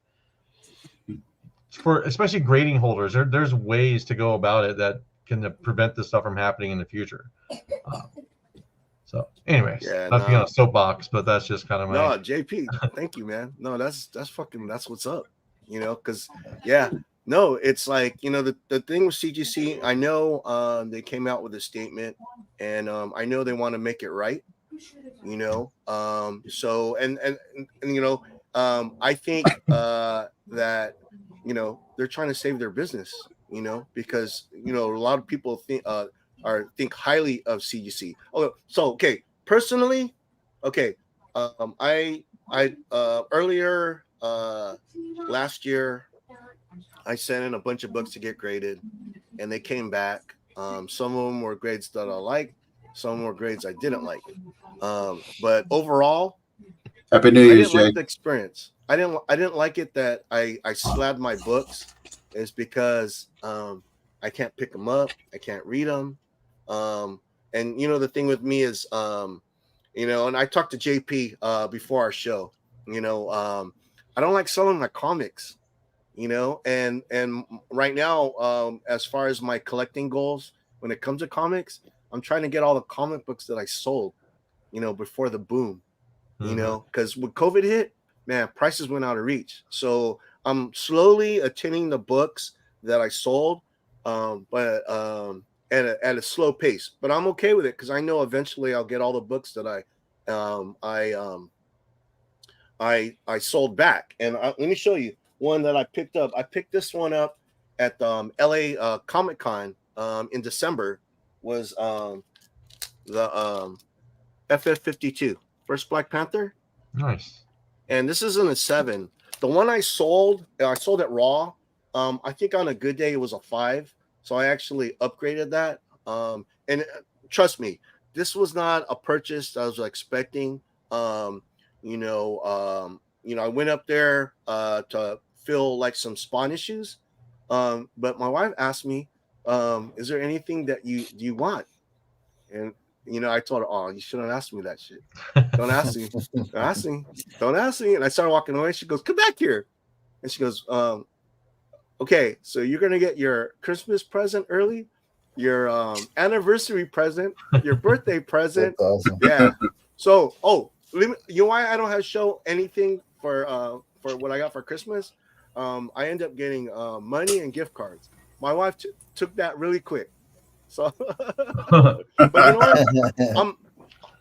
for especially grading holders, there's ways to go about it that can prevent this stuff from happening in the future. So anyways, Yeah, not to be on a soapbox, but that's just kind of my. No, JP, thank you, man. No, that's what's up. You know, because yeah, no, it's like, you know, the thing with CGC, I know they came out with a statement, and I know they want to make it right. You know, so and you know, I think that, you know, they're trying to save their business. You know, because, you know, a lot of people think highly of CGC. Oh, so okay, personally, okay, I earlier last year I sent in a bunch of books to get graded, and they came back. Some of them were grades that I liked, some were grades I didn't like. But overall, Happy New I Year's, didn't like Jay. the experience. I didn't like it that I slabbed my books. Is because I can't pick them up, I can't read them. And you know, the thing with me is, you know, and I talked to JP before our show. You know, I don't like selling my comics. You know, and right now, as far as my collecting goals, when it comes to comics, I'm trying to get all the comic books that I sold, you know, before the boom. You know, because when COVID hit, man, prices went out of reach. So I'm slowly attending the books that I sold, but at a slow pace. But I'm okay with it because I know eventually I'll get all the books that I sold back. And let me show you one that I picked up. I picked this one up at the LA Comic Con in December. Was the FF52, First Black Panther. Nice. And this isn't a 7. The one I sold at Raw. I think on a good day it was a 5. So I actually upgraded that. And trust me, this was not a purchase I was expecting. You know, I went up there to fill like some Spawn issues. But my wife asked me, is there anything that you want? And I told her, oh, you shouldn't ask me that shit. Don't ask me. Don't ask me. Don't ask me. And I started walking away. She goes, come back here. And she goes, okay, so you're gonna get your Christmas present early, your anniversary present, your birthday present. That's awesome. Yeah. So, you know why I don't have to show anything for what I got for Christmas? I end up getting money and gift cards. My wife took that really quick. So, but you know what?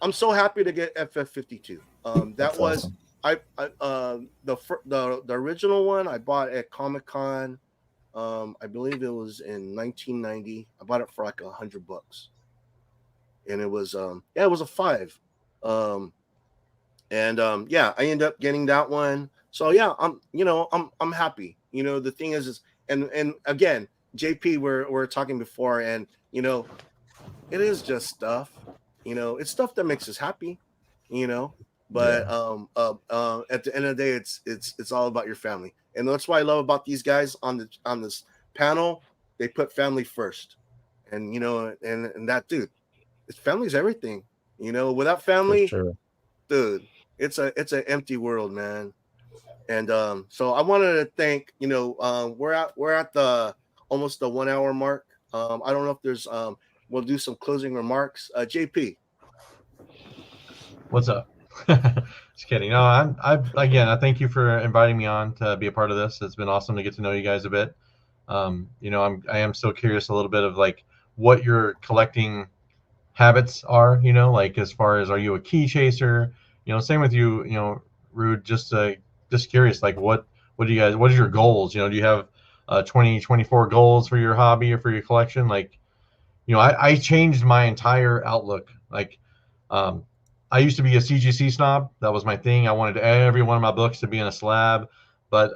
I'm so happy to get FF52. That That's was awesome. the original one I bought at Comic-Con. I believe it was in 1990. I bought it for like $100, and it was it was a 5. I ended up getting that one. So yeah, I'm happy. The thing is and again, JP, we're talking before, and it is just stuff. It's stuff that makes us happy. But at the end of the day, it's all about your family, and that's what I love about these guys on this panel. They put family first, and and that, dude, it's family's everything. Without family, dude, it's an empty world, man. And so I wanted to thank, we're at the almost the 1 hour mark. I don't know if there's we'll do some closing remarks. JP, What's up? Just kidding. No, I thank you for inviting me on to be a part of this. It's been awesome to get to know you guys a bit. I am still curious a little bit of like what your collecting habits are, like as far as, are you a key chaser? Same with you, Rude, just curious, like what are your goals? Do you have 2024 goals for your hobby or for your collection? Like, I changed my entire outlook. Like, I used to be a CGC snob. That was my thing. I wanted every one of my books to be in a slab. But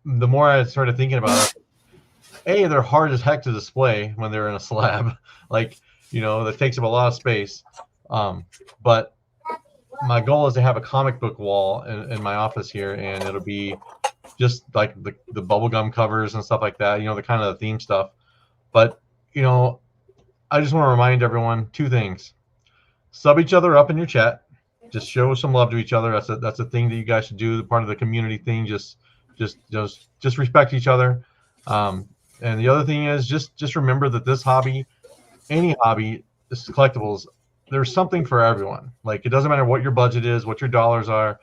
the more I started thinking about it, they're hard as heck to display when they're in a slab. Like, that takes up a lot of space. But my goal is to have a comic book wall in my office here, and it'll be just like the bubblegum covers and stuff like that, the kind of the theme stuff. But, I just want to remind everyone 2 things. Sub each other up in your chat. Just show some love to each other. That's a thing that you guys should do. Part of the community thing. Just respect each other. And the other thing is just remember that this hobby, any hobby, this is collectibles. There's something for everyone. Like, it doesn't matter what your budget is, what your dollars are.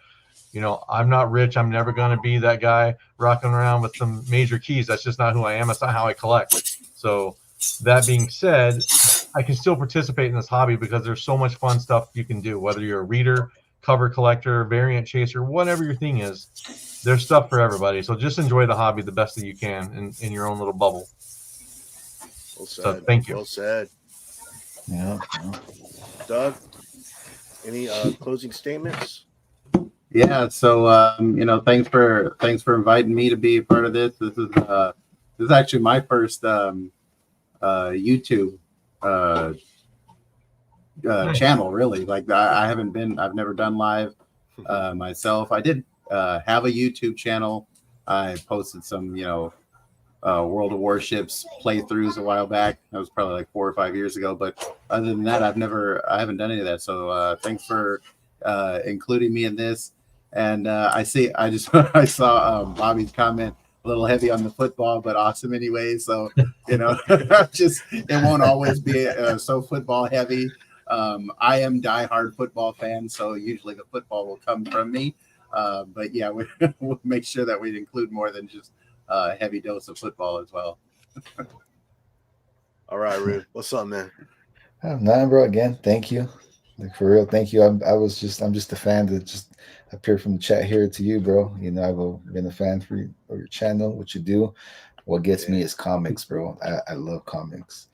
I'm not rich. I'm never going to be that guy rocking around with some major keys. That's just not who I am. That's not how I collect. So that being said, I can still participate in this hobby because there's so much fun stuff you can do. Whether you're a reader, cover collector, variant chaser, whatever your thing is, there's stuff for everybody. So just enjoy the hobby the best that you can in your own little bubble. Well said. So thank you. Well said. Yeah. Doug, any closing statements? Yeah. So thanks for inviting me to be a part of this. This is actually my first YouTube channel, really. Like, I've never done live myself. I did have a YouTube channel. I posted some World of Warships playthroughs a while back. That was probably like 4 or 5 years ago, but other than that, I haven't done any of that. So thanks for including me in this. And I saw Bobby's comment, a little heavy on the football, but awesome anyway. So, it won't always be so football heavy. I am diehard football fan, so usually the football will come from me. But yeah, we'll make sure that we include more than just a heavy dose of football as well. All right, Rude. What's up, man? Nothing, bro. Again, thank you. Like, for real, thank you. I'm just a fan that just appeared from the chat here to you, bro. I've been a fan of your channel, what you do. What gets me is comics, bro. I love comics,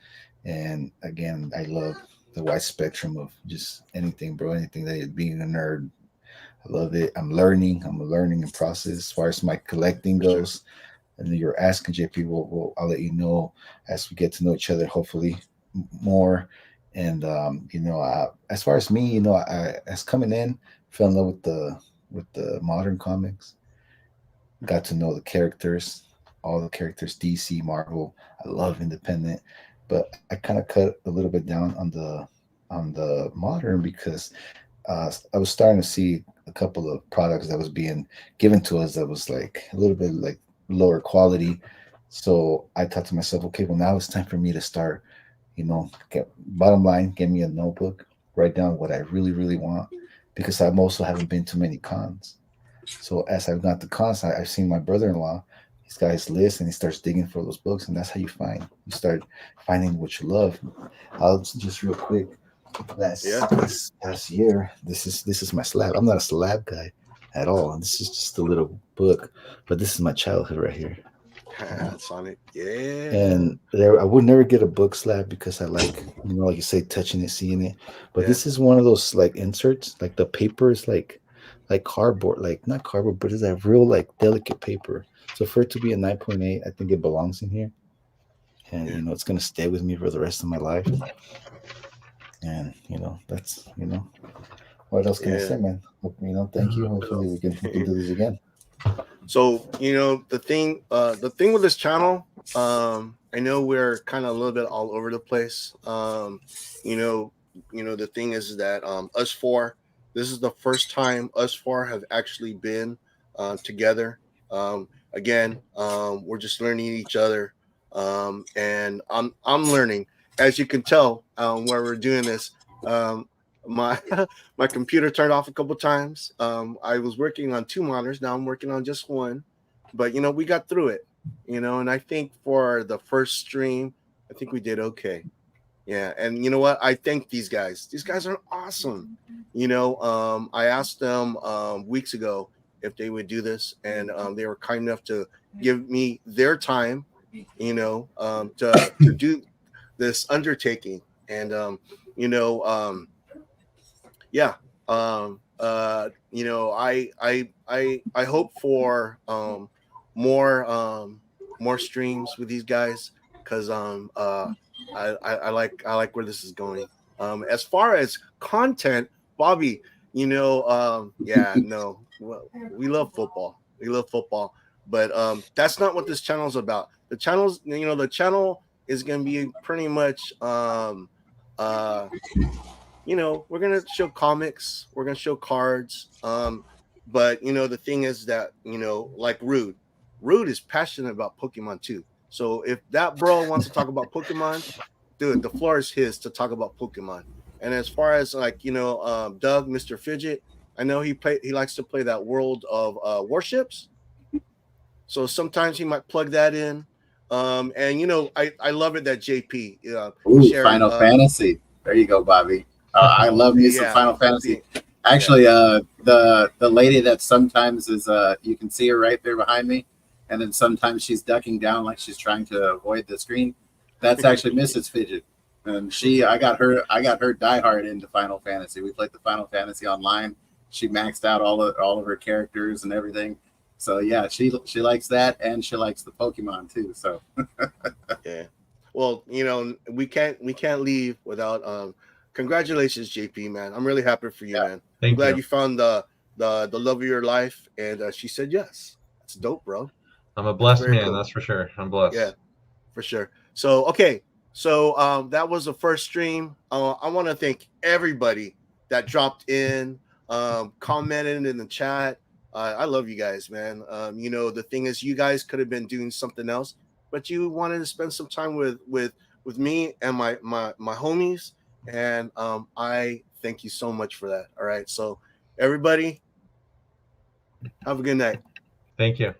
and again, I love the wide spectrum of just anything, bro. Anything that is being a nerd, I love it. I'm a learning process as far as my collecting goes. And then you're asking JP, I'll let you know as we get to know each other, hopefully more. And as far as me, I as coming in, fell in love with the modern comics. Got to know the characters, all the characters, DC, Marvel. I love independent, but I kind of cut a little bit down on the modern because I was starting to see a couple of products that was being given to us that was like a little bit like lower quality. So I thought to myself, okay, well now it's time for me to start, bottom line, get me a notebook, write down what I really, really want, because I also haven't been to many cons. So as I've got the cons, I've seen my brother-in-law, he's got his list and he starts digging for those books, and that's how you start finding what you love. I'll just real quick. Yeah. This past year, this is my slab. I'm not a slab guy at all. This is just a little book, but this is my childhood right here. Sonic. Yeah. And there, I would never get a book slab because I like, like you say, touching it, seeing it. But Yeah. this is one of those like inserts, like the paper is like cardboard, like not cardboard, but it's that real like delicate paper. So for it to be a 9.8, I think it belongs in here. And Yeah. it's gonna stay with me for the rest of my life. And that's what else can I Yeah. say, man? Thank you. Hopefully we can do this again. So the thing with this channel, I know we're kind of a little bit all over the place. The thing is that us four, this is the first time us four have actually been together. Again, we're just learning each other, and I'm learning, as you can tell, where we're doing this. My my computer turned off a couple times. I was working on 2 monitors. Now I'm working on just one. But we got through it. And I think for the first stream, I think we did okay. Yeah, and you know what? I thank these guys. These guys are awesome. I asked them weeks ago if they would do this, and they were kind enough to give me their time, to do this undertaking. And yeah, I hope for more streams with these guys, because I like where this is going. As far as content, Bobby, yeah, no, well, we love football. We love football, but that's not what this channel is about. The channel is going to be pretty much we're gonna show comics, we're gonna show cards. But the thing is that like Rude is passionate about Pokemon too. So if that bro wants to talk about Pokemon, dude, the floor is his to talk about Pokemon. And as far as like Doug, Mr. Fidget, I know he likes to play that World of Warships. So sometimes he might plug that in. And I love it that JP shared Final Fantasy. There you go, Bobby. I love me some Final Fantasy. Actually, the lady that sometimes is you can see her right there behind me, and then sometimes she's ducking down like she's trying to avoid the screen. That's actually Mrs. Fidget, and I got her diehard into Final Fantasy. We played the Final Fantasy online. She maxed out all of her characters and everything. So yeah, she likes that, and she likes the Pokemon too. So yeah. Well, we can't leave without congratulations, JP, man. I'm really happy for you, man. I'm glad you found the love of your life, and she said yes. That's dope, bro. I'm a blessed man, cool. That's for sure. I'm blessed. Yeah, for sure. So okay, so that was the first stream. I want to thank everybody that dropped in, commented in the chat. I love you guys, man. The thing is, you guys could have been doing something else, but you wanted to spend some time with me and my homies, and I thank you so much for that. All right, so everybody, have a good night. Thank you.